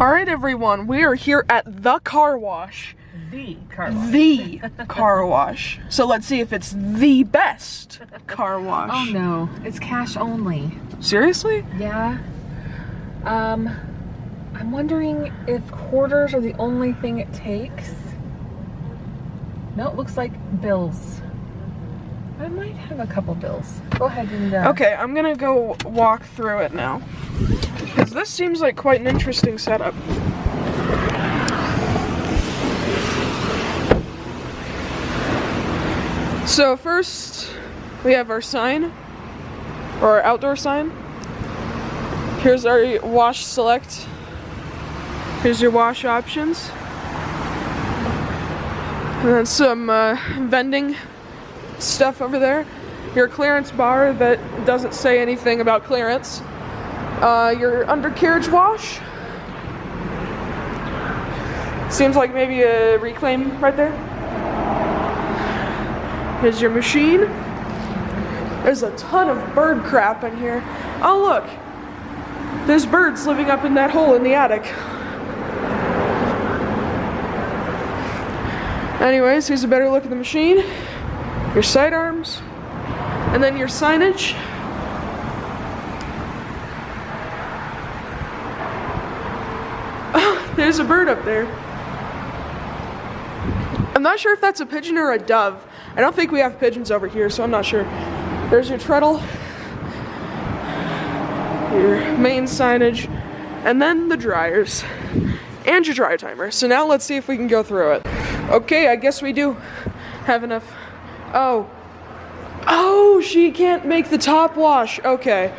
Alright everyone, we are here at the car wash. The car wash. The car wash. So let's see if it's the best car wash. Oh no, it's cash only. Seriously? Yeah. I'm wondering if quarters are the only thing it takes. No, it looks like bills. I might have a couple bills. Go ahead and Okay, I'm gonna go walk through it now. Because this seems like quite an interesting setup. So first, we have our sign, or our outdoor sign. Here's our wash select. Here's your wash options. And then some vending stuff over there. Your clearance bar that doesn't say anything about clearance. Your undercarriage wash. Seems like maybe a reclaim right there. Here's your machine. There's a ton of bird crap in here. Oh look, there's birds living up in that hole in the attic. Anyways, here's a better look at the machine. Your sidearms, and then your signage. Oh, there's a bird up there. I'm not sure if that's a pigeon or a dove. I don't think we have pigeons over here, so I'm not sure. There's your treadle, your main signage, and then the dryers, and your dry timer. So now let's see if we can go through it. Okay, I guess we do have enough. Oh, she can't make the top wash. Okay.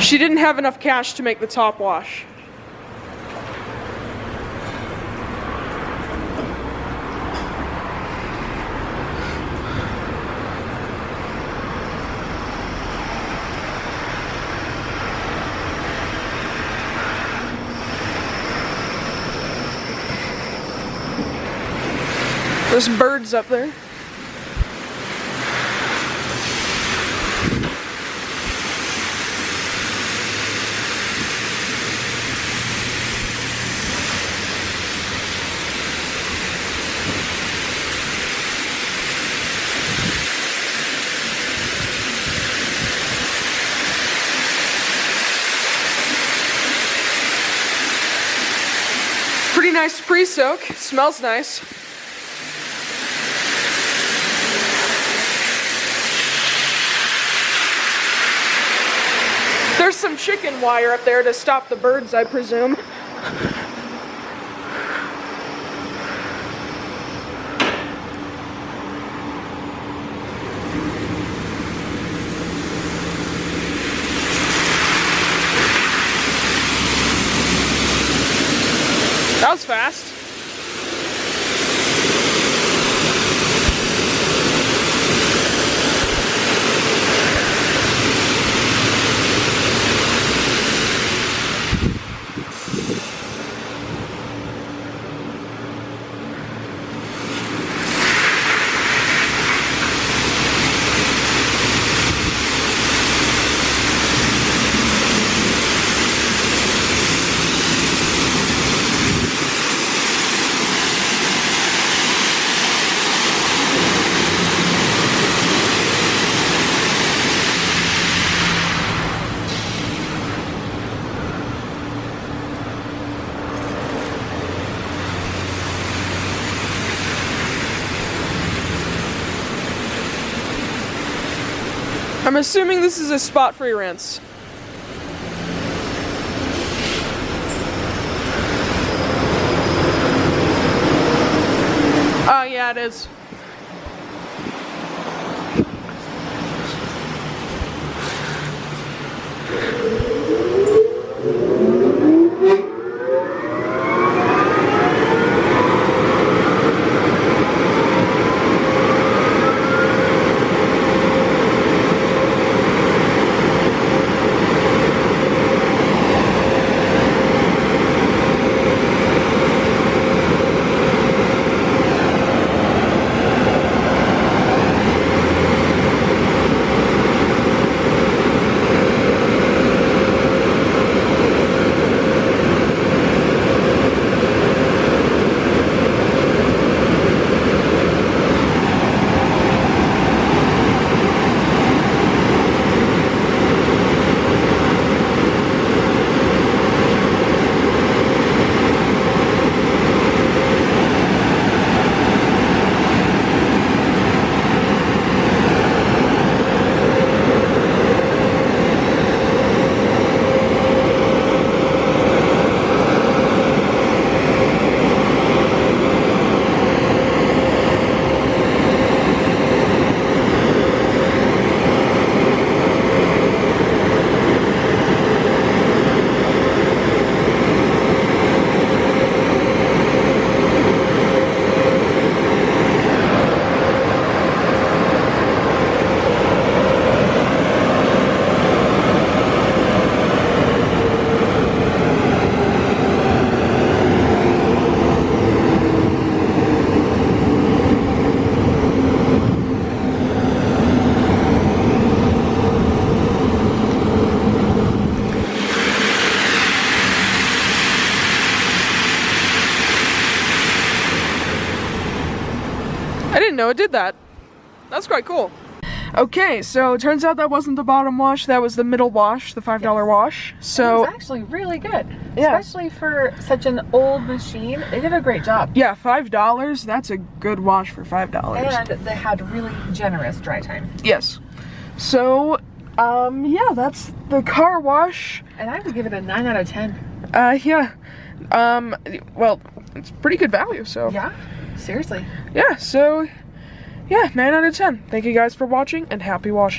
She didn't have enough cash to make the top wash. There's birds up there. Pretty nice pre-soak. Smells nice. There's some chicken wire up there to stop the birds, I presume. That was fast. I'm assuming this is a spot-free rinse. Oh yeah, it is. didn't know it did that. That's quite cool. Okay, so it turns out that wasn't the bottom wash, that was the middle wash, the $5 wash. So it was actually really good. Yeah. Especially for such an old machine. They did a great job. yeah, $5, that's a good wash for $5. And they had really generous dry time. Yes. So, yeah, that's the car wash. And I would give it a 9 out of 10. Yeah. Well, it's pretty good value, so. Yeah, seriously. Yeah, so, yeah, 9 out of 10. Thank you guys for watching, and happy washing.